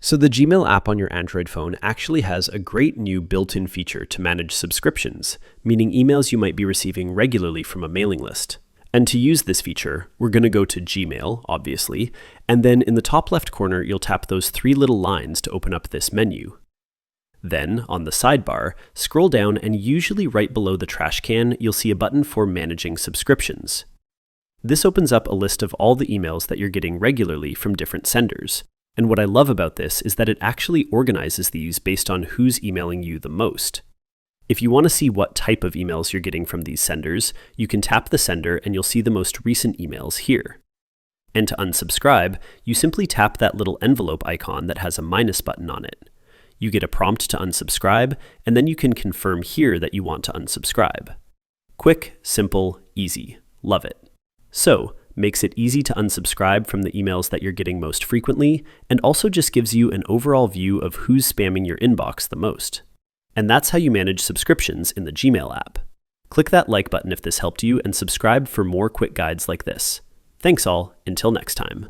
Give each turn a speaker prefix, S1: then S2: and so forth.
S1: So the Gmail app on your Android phone actually has a great new built-in feature to manage subscriptions, meaning emails you might be receiving regularly from a mailing list. And to use this feature, we're going to go to Gmail, obviously, and then in the top left corner, you'll tap those three little lines to open up this menu. Then, on the sidebar, scroll down and usually right below the trash can, you'll see a button for Managing Subscriptions. This opens up a list of all the emails that you're getting regularly from different senders. And what I love about this is that it actually organizes these based on who's emailing you the most. If you want to see what type of emails you're getting from these senders, you can tap the sender and you'll see the most recent emails here. And to unsubscribe, you simply tap that little envelope icon that has a minus button on it. You get a prompt to unsubscribe, and then you can confirm here that you want to unsubscribe. Quick, simple, easy. Love it. So, makes it easy to unsubscribe from the emails that you're getting most frequently, and also just gives you an overall view of who's spamming your inbox the most. And that's how you manage subscriptions in the Gmail app. Click that like button if this helped you, and subscribe for more quick guides like this. Thanks all, until next time.